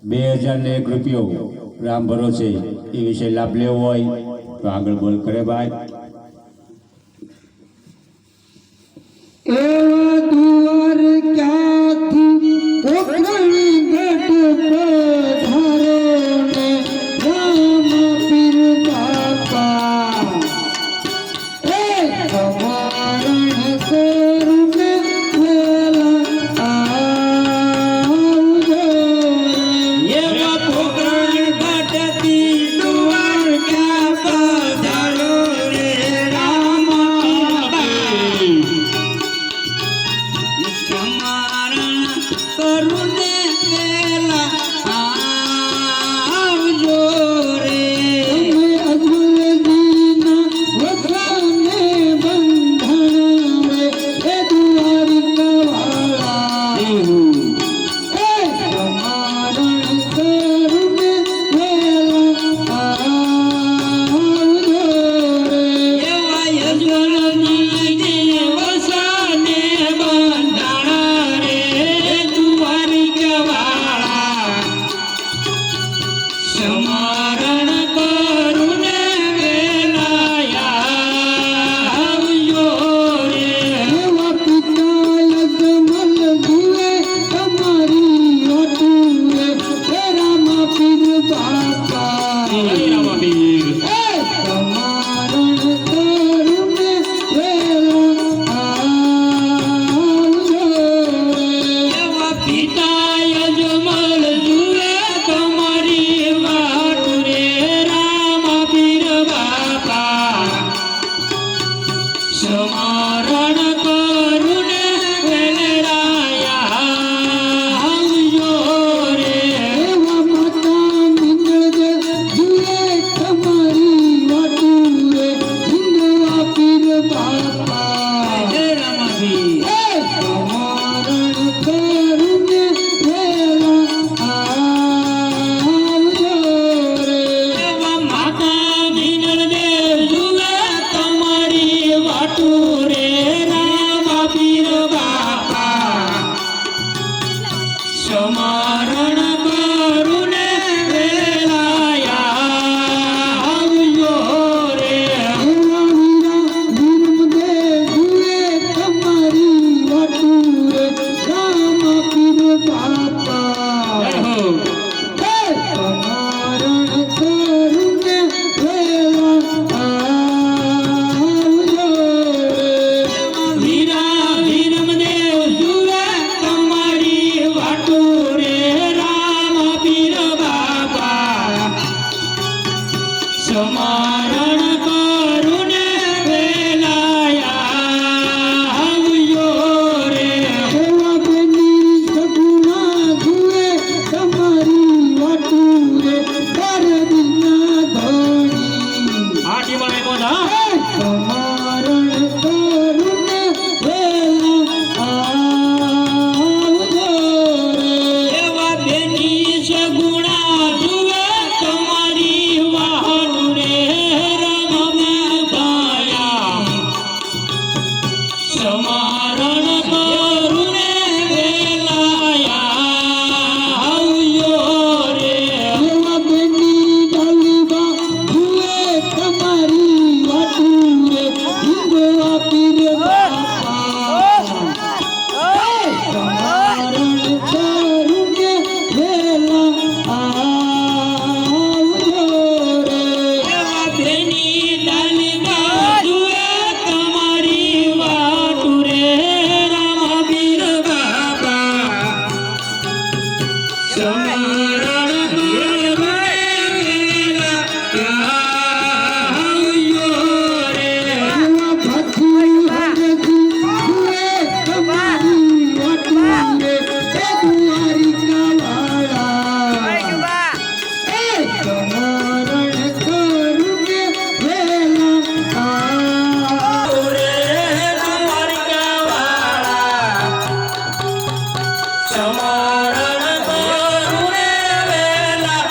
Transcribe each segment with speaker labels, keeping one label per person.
Speaker 1: 2001 રૂપિયો રામ ભરોસે એ વિશે લાભ લેવો હોય તો આગળ બોલ કરે ભાઈ।
Speaker 2: એવા દુવાર ક્યાંથી ઓખણી ઘટ પધારો ને રામ પીર બાપા એ કવારણ કરુને વેલા આવજો
Speaker 3: એવા પોકરણ ઘટતી દુવાર ક્યાં પધારો રે રામ સમારણ કરુને વેલા આવજો રે
Speaker 2: તમે અજમલજીના વખાને બંધણ રે એ દ્વારિકાવાળા એ સમારણ કરુને વેલા આવજો રે
Speaker 3: એવા યજ્ઞની વસાને બંધાણા રે દ્વારિકાવાળા સમારણ કરુને વેલા આવજો રે
Speaker 2: એવા પિતા અજમલ જુએ તમારી ઓટુએ હે રામ પીર બાપા
Speaker 3: રામવીર
Speaker 2: સમારણ કરુને વેલા આવજો રે
Speaker 3: એવા પિતા યજમલ જુએ તમારી વાટ રે રામવીર બાપા સમારણ કરુને વેલરાયા આવજો રે
Speaker 2: એવા માતા મિંદળજે જુએ તમારી ઓટુએ હિંદવા પીર બાપા
Speaker 3: જય રામવીર
Speaker 2: સમારણ કરુને વેલા આવજો રે
Speaker 3: એવા માતા વિનર દેવ જુએ તમારી વાટુ રે રામવીર બાપા સમારણ કરુને વેલાયા આવજો રે
Speaker 2: એવા વીરા વીરમદેવ જુએ તમારી વાટુએ રામ પીર બાપા સમારણ કરુને વેલા આવજો રે
Speaker 3: વીરા વીરમદેવ જુએ તમારી વાટુ રે રામવીર બાપા સમારણ કરુને વેલાયા આવજો રે
Speaker 2: એવા બેની સગુણા જુએ તમારી વાટુએ કરદીના ધણી
Speaker 3: આટી વળે બોલા
Speaker 2: સમારણ કરુને વેલા આવજો રે
Speaker 3: એવા બેની સગુણા જુએ તમારી વાહન રે રામવીર ભાયા સમારણ કરુને વેલાયા આવજો રે
Speaker 2: એવા બેની ડાલીબા જુએ તમારી વાટુએ હિંદવા પીર બાપા સમારણ કરુને વેલા આવજો રે
Speaker 3: એવા બેની ડાલીબા જુએ તમારી વાટુ રે રામવીર બાપા સમારણ કરુને વેલાયા આવજો રે
Speaker 2: એવા ભાથી હરજી જુએ તમારી વાટુએ એ દ્વારિકાવાળા સમારણ કરુને વેલા
Speaker 3: રે દ્વારિકાવાળા સમારણ કરુને વેલા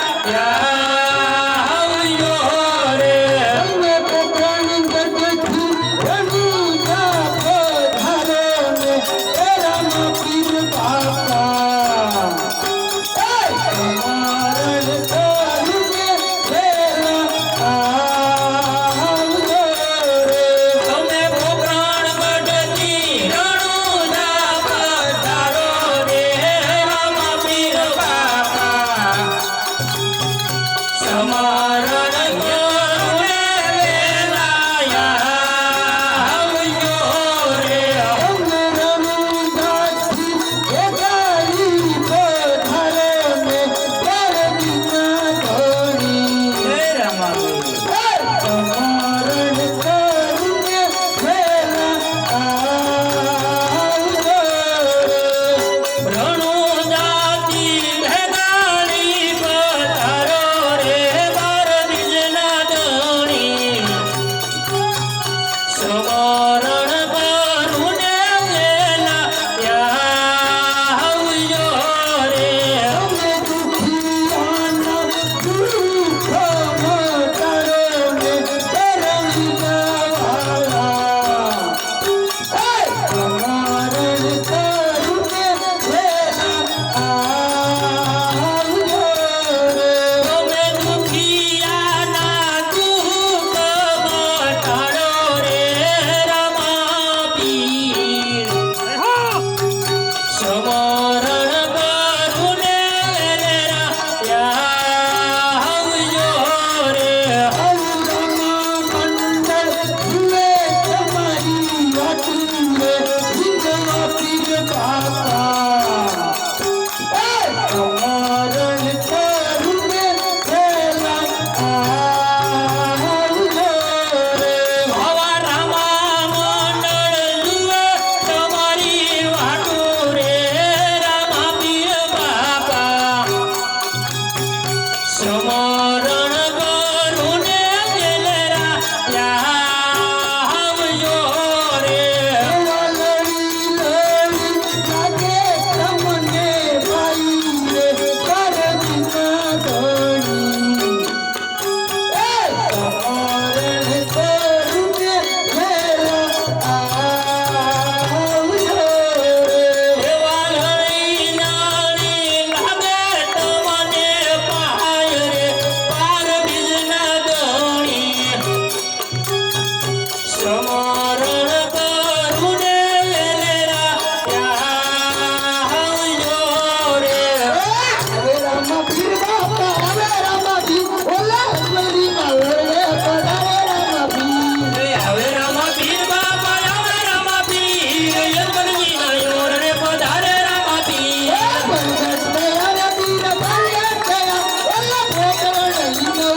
Speaker 2: રામા પીર બાપા હવે રામા પીર ઓલે અજમલજી ના ઓરડે પધારે રામા પીર
Speaker 3: હવે રામા પીર બાપા હવે રામા પીર યજમાનજી ના યોરને પધારે રામા પીર
Speaker 2: પરગટ દયા પીર પરગટ દયા ઓલે પોકરણ ઈનો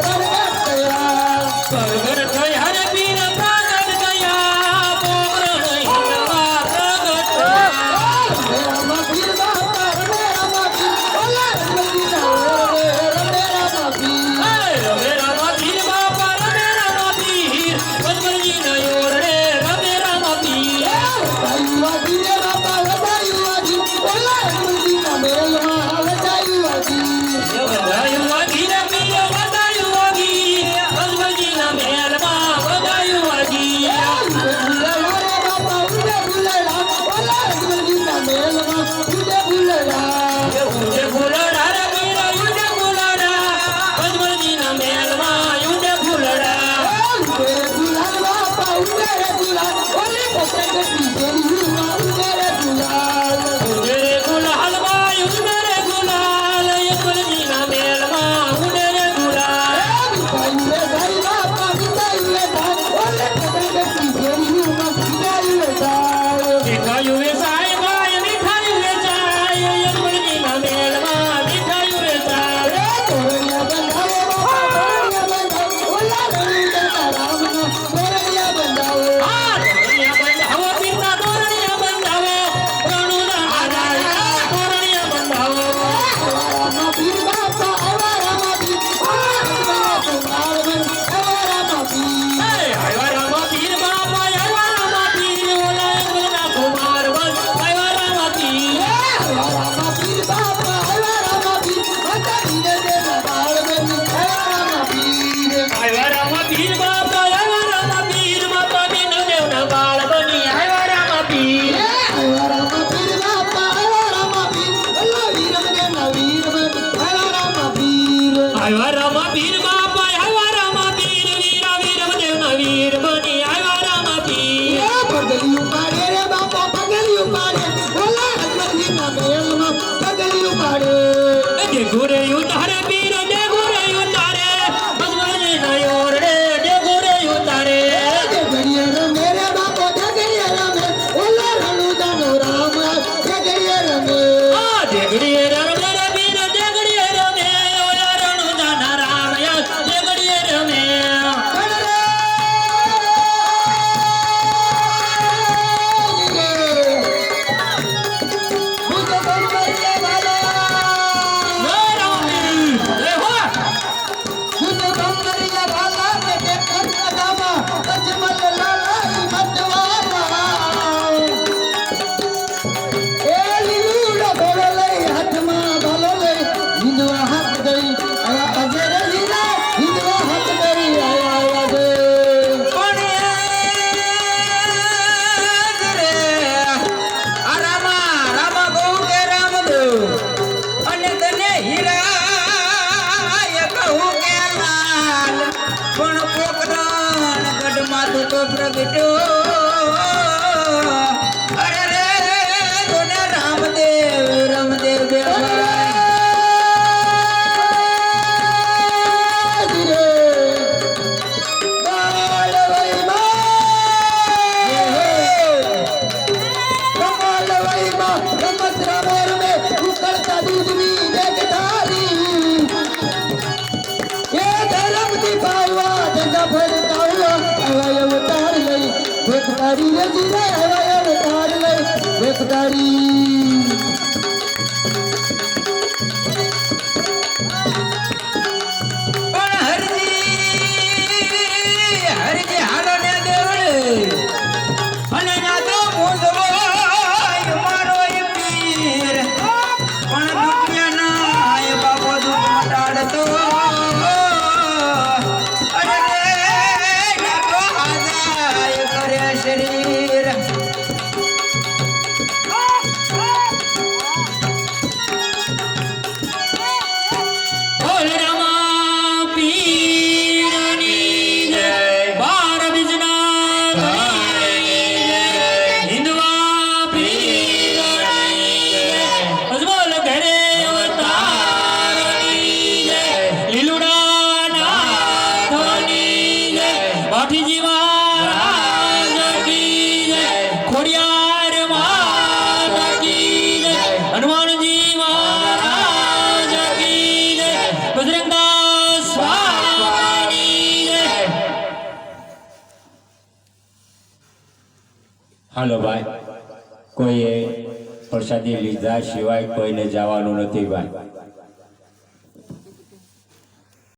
Speaker 2: પરગટ દયા
Speaker 3: પ્રગટ થયા રે પીર પ્રગટ થયા પોકરણ હિંદવા પ્રગટ થયા
Speaker 2: રામા પીર બાપા હવે રામા પીર ઓલે અજમલજી ના ઓરડે રામા પીર
Speaker 3: રમે રામા પીર બાપા રમે રામા પીર યજમાનજી ના યોરને રમે રામા પીર
Speaker 2: વધાયુવાજી રે બાપા વધાયુવાજી ઓલે અજમલજી ના મેલમાં વધાયુવાજી
Speaker 3: વધાયું વાગી રે પીર વધાયું વાગી યજમાનજી ના મહેલમાં વધાયું વાગી યુજે ફૂલડા રે પીર યુજે ફૂલડા યજમાનજી ના મહેલમાં યુજે ફૂલડા ઉડે રે ગુલાલ માં ઉડે રે ગુલાલ યજમાનજી ના મહેલમાં ઉડે રે ગુલાલ મીઠાયું વેચાય ભાઈ મીઠાયું વેચાય યજમાનજી ના મહેલમાં મીઠાયું વેચાય આ તોરણિયા બંધાવો પીરના તોરણિયા બંધાવો રણુના આધારિયા તોરણિયા બંધાવો આવ્યા રામા પીર બાપા આવ્યા રામા પીર ઓલા એમના કુમાર વંશ આવ્યા રામા પીર આવ્યા રામા પીર બાપા આવ્યા રામા પીર માતા દીન દેવના બાળ બની આવ્યા રામા પીર આવ્યા રામા પીર બાપા આવ્યા રામા પીર વીરા વીરમ દેવના વીર બની આવ્યા રામા પીર
Speaker 2: પગલિયું પાડે રે બાપા પગલિયું પાડે ઓલા અજમલજીના મહેલમાં પગલિયું પાડે
Speaker 3: જે ઘોરે ઉતારે પીર જે ઘોરે ઉતારે ભગવાનજી ના યોરડે જે ઘોરે ઉતારે
Speaker 2: જગડીએ રમે રે બાપો જગડીએ રમે ઓલા રણુદાનો રામ જગડીએ રમે
Speaker 3: આ દેગડીએ રમે રે પીર દેગડીએ રમે ઓલા રણુદાના રામયા દેગડીએ રમે
Speaker 4: પ્રગટો અરે રે જોને રામદેવ રામદેવ બેવા
Speaker 2: ભરતા
Speaker 1: હાલો ભાઈ, કોઈએ પ્રસાદી લીધા સિવાય કોઈને જવાનું નથી ભાઈ.